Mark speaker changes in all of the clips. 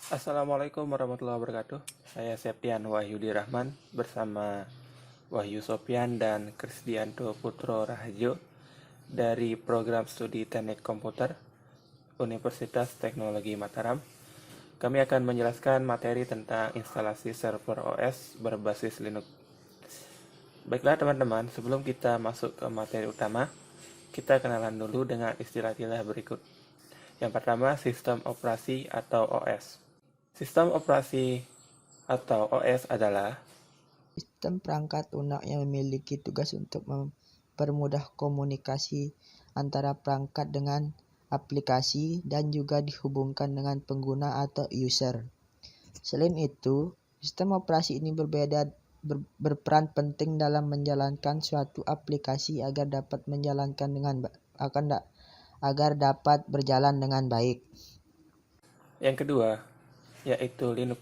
Speaker 1: Assalamualaikum warahmatullahi wabarakatuh. Saya Septian Wahyudi Rahman bersama Wahyu Sopian dan Krisdianto Putro Rahajo dari Program Studi Teknik Komputer Universitas Teknologi Mataram. Kami akan menjelaskan materi tentang instalasi server OS berbasis Linux. Baiklah teman-teman, sebelum kita masuk ke materi utama, kita kenalan dulu dengan istilah-istilah berikut. Yang pertama, sistem operasi atau OS. Sistem operasi atau OS adalah
Speaker 2: Sistem perangkat lunak yang memiliki tugas untuk mempermudah komunikasi antara perangkat dengan aplikasi dan juga dihubungkan dengan pengguna atau user. Selain itu, sistem operasi ini berperan penting dalam menjalankan suatu aplikasi agar dapat berjalan dengan baik.
Speaker 1: yang kedua, yaitu Linux.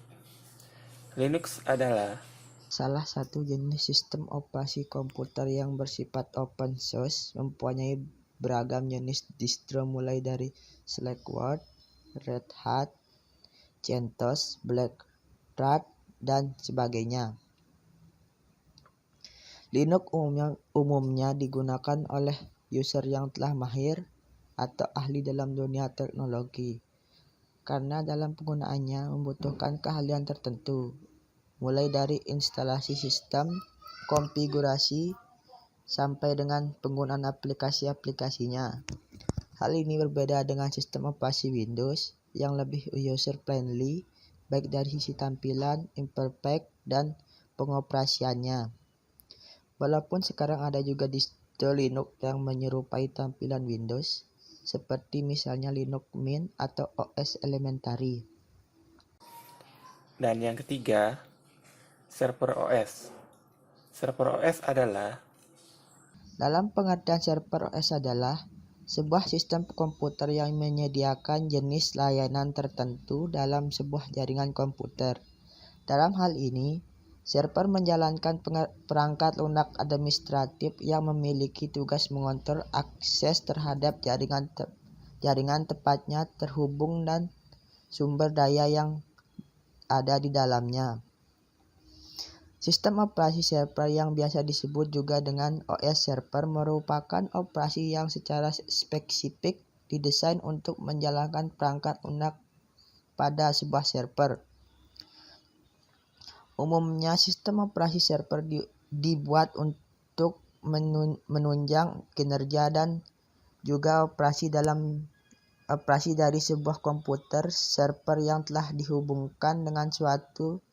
Speaker 1: Linux adalah
Speaker 2: Salah satu jenis sistem operasi komputer yang bersifat open source, mempunyai beragam jenis distro mulai dari Slackware, Red Hat, CentOS, Black Hat, dan sebagainya. Linux umumnya digunakan oleh user yang telah mahir atau ahli dalam dunia teknologi, karena dalam penggunaannya membutuhkan keahlian tertentu, mulai dari instalasi sistem, konfigurasi, sampai dengan penggunaan aplikasi-aplikasinya. Hal ini berbeda dengan sistem operasi Windows yang lebih user-friendly, baik dari sisi tampilan, interface, dan pengoperasiannya. Walaupun sekarang ada juga distro Linux yang menyerupai tampilan Windows, seperti misalnya Linux Mint atau OS Elementary.
Speaker 1: dan yang ketiga, server OS. Server OS adalah
Speaker 2: Dalam pengertian server OS adalah sebuah sistem komputer yang menyediakan jenis layanan tertentu dalam sebuah jaringan komputer. Dalam hal ini, server menjalankan perangkat lunak administratif yang memiliki tugas mengontrol akses terhadap jaringan tepatnya terhubung dan sumber daya yang ada di dalamnya. Sistem operasi server yang biasa disebut juga dengan OS server merupakan operasi yang secara spesifik didesain untuk menjalankan perangkat lunak pada sebuah server. Umumnya sistem operasi server dibuat untuk menunjang kinerja dan juga operasi dari sebuah komputer server yang telah dihubungkan dengan suatu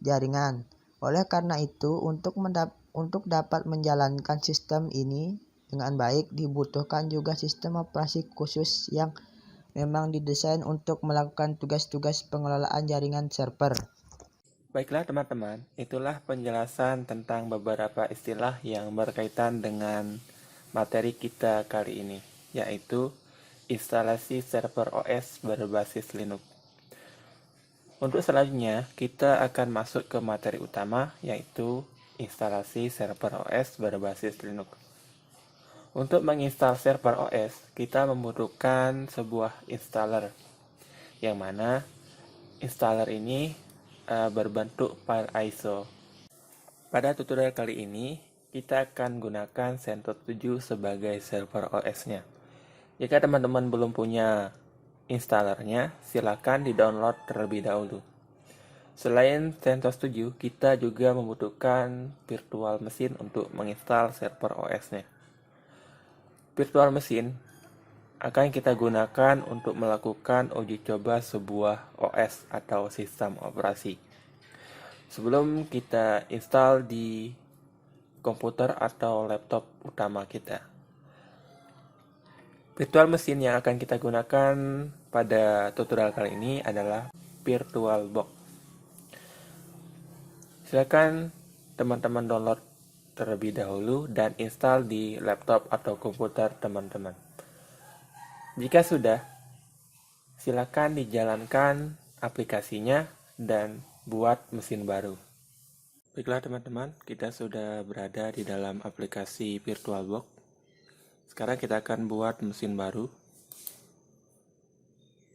Speaker 2: jaringan. Oleh karena itu, untuk dapat menjalankan sistem ini dengan baik, dibutuhkan juga sistem operasi khusus yang memang didesain untuk melakukan tugas-tugas pengelolaan jaringan server.
Speaker 1: Baiklah teman-teman, itulah penjelasan tentang beberapa istilah yang berkaitan dengan materi kita kali ini, yaitu instalasi server OS berbasis Linux. Untuk selanjutnya, kita akan masuk ke materi utama, yaitu instalasi server OS berbasis Linux. Untuk menginstal server OS, kita membutuhkan sebuah installer, yang mana installer ini berbentuk file ISO. Pada tutorial kali ini, kita akan gunakan CentOS 7 sebagai server OS-nya. Jika teman-teman belum punya installernya, silakan di-download terlebih dahulu. Selain CentOS 7, kita juga membutuhkan virtual machine untuk menginstal server OS-nya. Virtual machine akan kita gunakan untuk melakukan uji coba sebuah OS atau sistem operasi. Sebelum kita install di komputer atau laptop utama kita. Virtual machine yang akan kita gunakan pada tutorial kali ini adalah VirtualBox. Silakan teman-teman download terlebih dahulu dan install di laptop atau komputer teman-teman. Jika sudah, silakan dijalankan aplikasinya dan buat mesin baru. Baiklah teman-teman, kita sudah berada di dalam aplikasi VirtualBox. Sekarang kita akan buat mesin baru.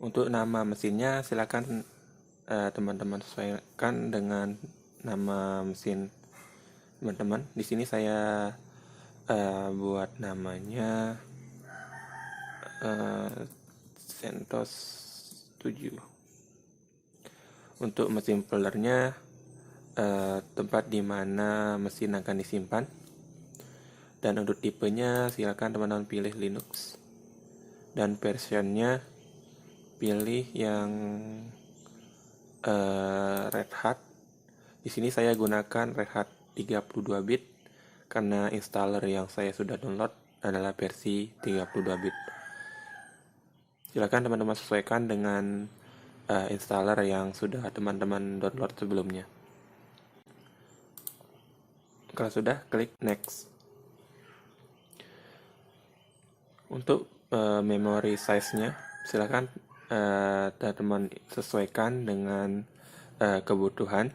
Speaker 1: Untuk nama mesinnya silakan teman-teman sesuaikan dengan nama mesin teman-teman. Di sini saya buat namanya CentOS 7. Untuk mesin foldernya tempat di mana mesin akan disimpan, dan untuk tipenya silakan teman-teman pilih Linux, dan versionnya pilih yang Red Hat. Di sini saya gunakan Red Hat 32 bit karena installer yang saya sudah download adalah versi 32 bit. Silakan teman-teman sesuaikan dengan installer yang sudah teman-teman download sebelumnya. Kalau sudah, klik next. Untuk memory size-nya, silakan teman-teman sesuaikan dengan kebutuhan.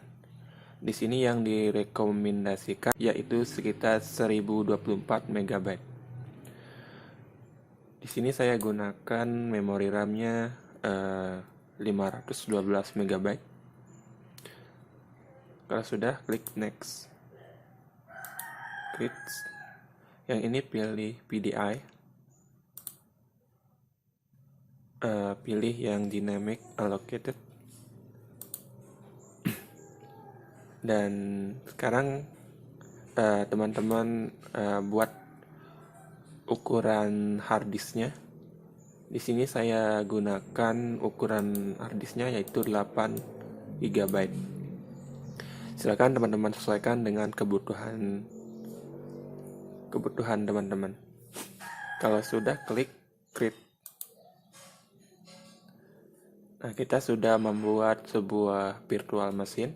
Speaker 1: Di sini yang direkomendasikan yaitu sekitar 1024 MB. Di sini saya gunakan memori RAM-nya 512 MB. Kalau sudah, klik next. Klik. Yang ini pilih PDI. Pilih yang dynamic allocated. Dan sekarang teman-teman buat ukuran harddisknya. Di sini saya gunakan ukuran harddisknya yaitu 8 GB. Silakan teman-teman sesuaikan dengan kebutuhan teman-teman. Kalau sudah, klik create. Nah, kita sudah membuat sebuah virtual machine.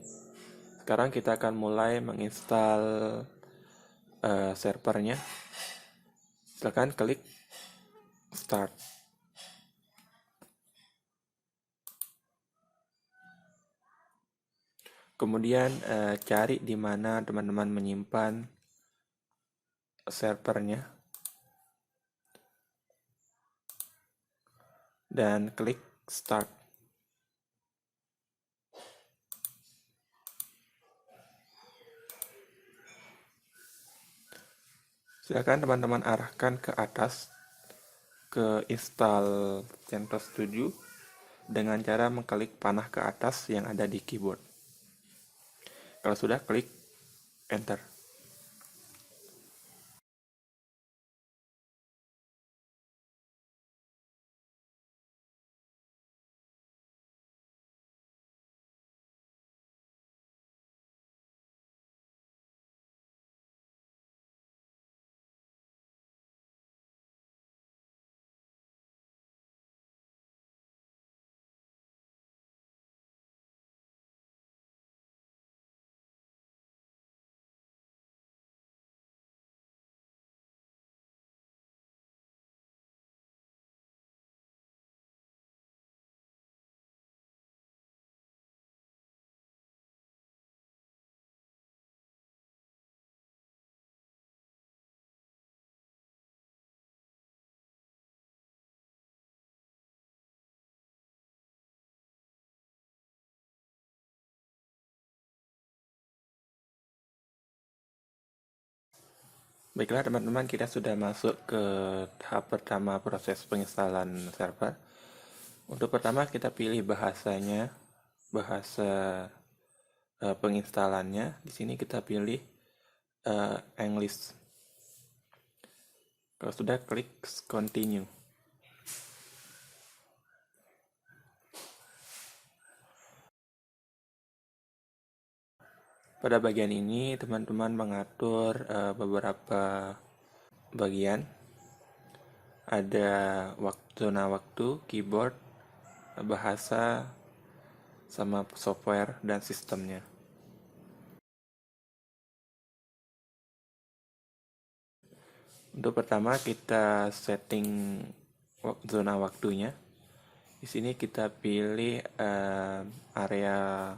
Speaker 1: Sekarang kita akan mulai menginstal servernya. Silakan klik start. Kemudian cari di mana teman-teman menyimpan servernya dan klik start. Silakan teman-teman arahkan ke atas ke install CentOS 7 dengan cara mengklik panah ke atas yang ada di keyboard. Kalau sudah, klik enter. Baiklah teman-teman, kita sudah masuk ke tahap pertama proses penginstalan server. Untuk pertama kita pilih bahasanya, bahasa penginstalannya. Di sini kita pilih English. Kalau sudah, klik continue. Pada bagian ini teman-teman mengatur beberapa bagian. Ada zona waktu, keyboard, bahasa, sama software dan sistemnya. Untuk pertama kita setting zona waktunya. Di sini kita pilih area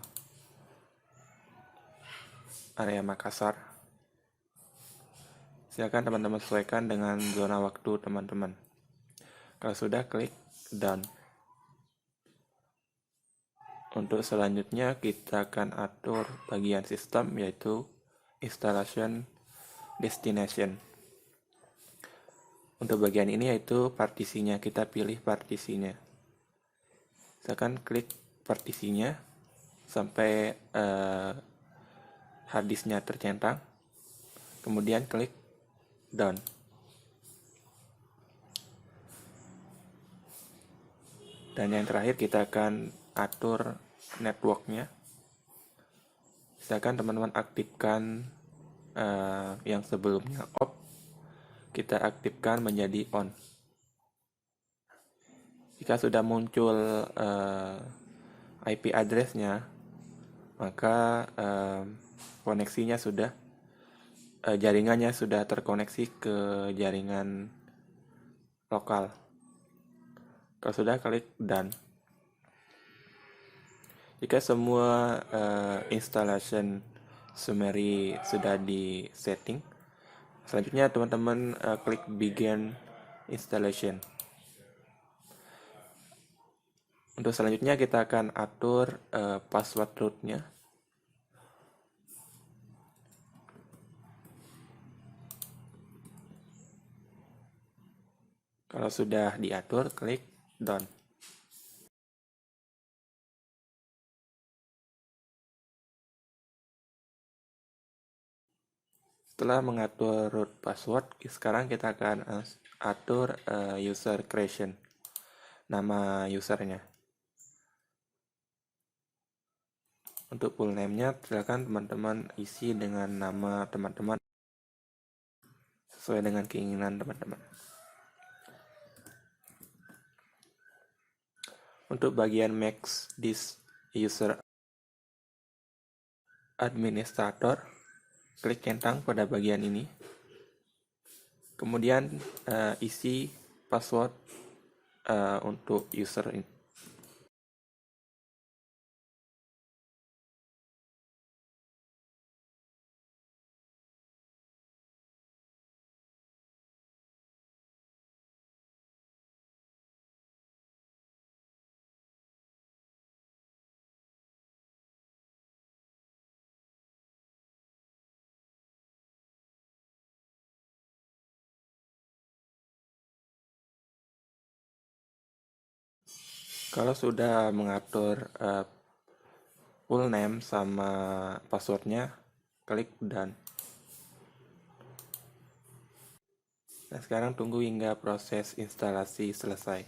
Speaker 1: Makassar. Silakan teman-teman sesuaikan dengan zona waktu teman-teman. Kalau sudah, klik done. Untuk selanjutnya kita akan atur bagian sistem, yaitu installation destination. Untuk bagian ini yaitu partisinya, kita pilih partisinya. Misalkan klik partisinya sampai harddisknya tercentang, kemudian klik done. Dan yang terakhir kita akan atur networknya. Misalkan teman-teman aktifkan yang sebelumnya off, kita aktifkan menjadi on. Jika sudah muncul IP address-nya, maka koneksinya sudah jaringannya sudah terkoneksi ke jaringan lokal. Kalau sudah, klik done. Jika semua installation summary sudah di setting, selanjutnya teman-teman klik begin installation. Untuk selanjutnya kita akan atur password root-nya. Kalau sudah diatur, klik done. Setelah mengatur root password, sekarang kita akan atur user creation, nama usernya. Untuk full name-nya, silakan teman-teman isi dengan nama teman-teman sesuai dengan keinginan teman-teman. Untuk bagian make this user administrator, klik centang pada bagian ini. Kemudian isi password untuk user ini. Kalau sudah mengatur full name sama passwordnya, klik done. Nah, sekarang tunggu hingga proses instalasi selesai.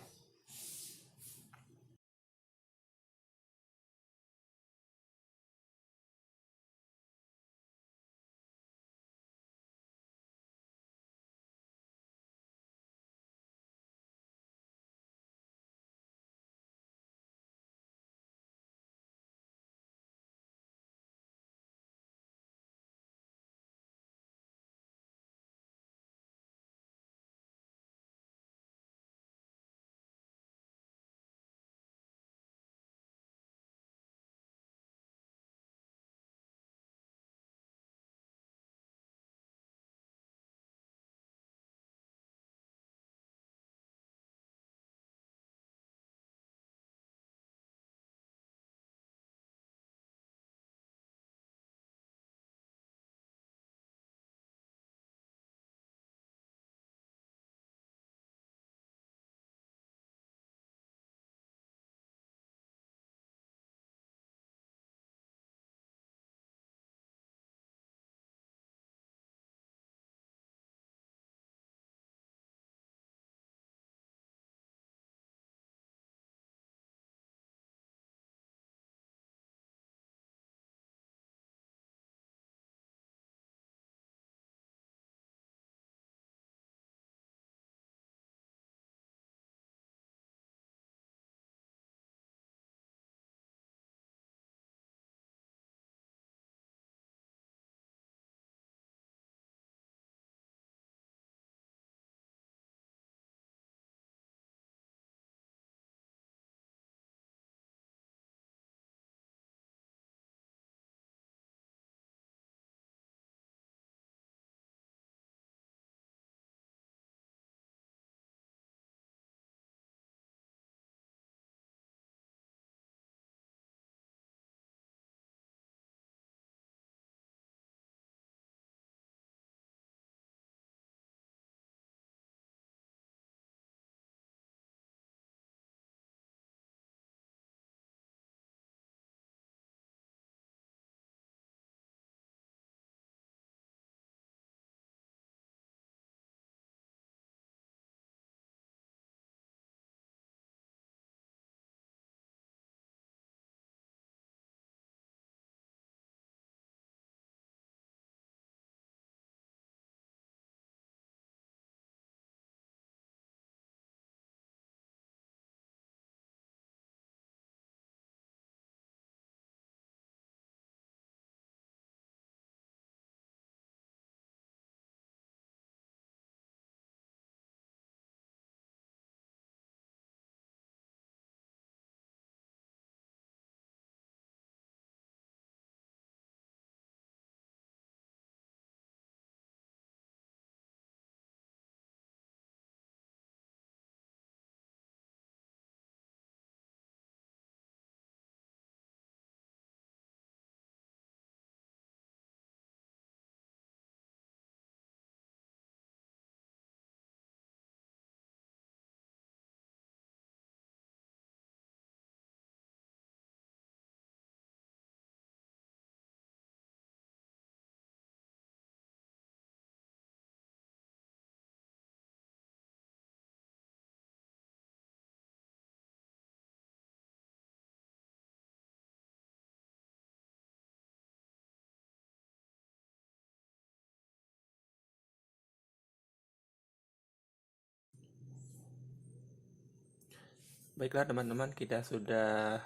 Speaker 1: Baiklah teman-teman, kita sudah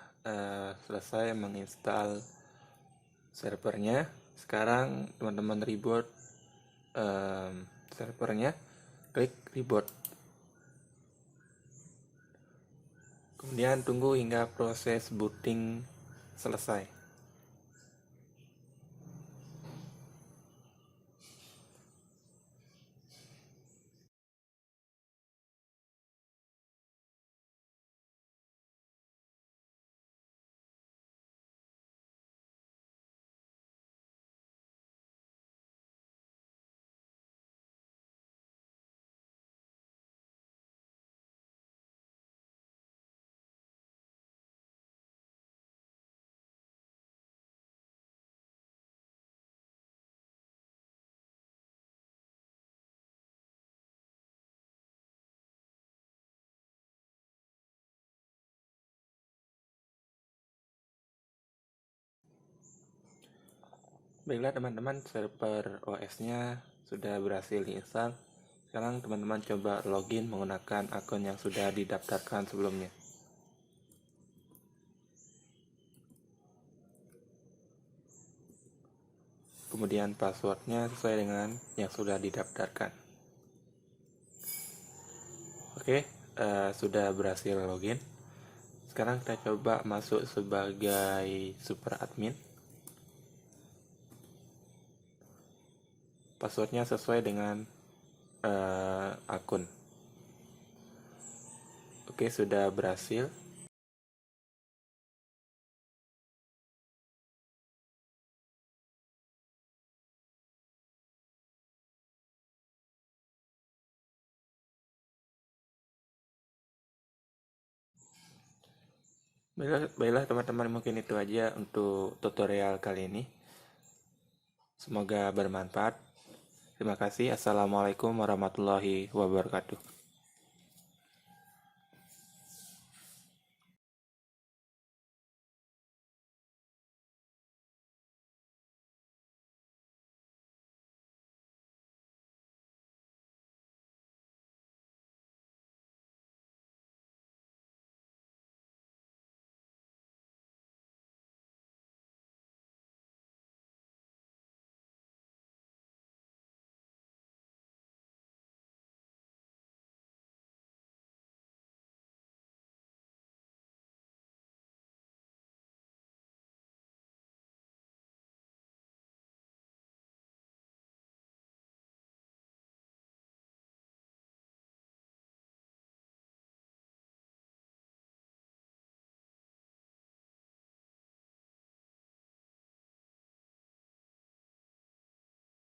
Speaker 1: selesai menginstal servernya. Sekarang teman-teman reboot servernya, klik reboot. Kemudian tunggu hingga proses booting selesai. Baiklah teman-teman, server OS-nya sudah berhasil diinstal. Sekarang teman-teman coba login menggunakan akun yang sudah didaftarkan sebelumnya. Kemudian passwordnya sesuai dengan yang sudah didaftarkan. Oke, sudah berhasil login. Sekarang kita coba masuk sebagai super admin. Passwordnya sesuai dengan akun. Oke, sudah berhasil. Baiklah teman-teman, mungkin itu aja untuk tutorial kali ini. Semoga bermanfaat. Terima kasih. Assalamualaikum warahmatullahi wabarakatuh.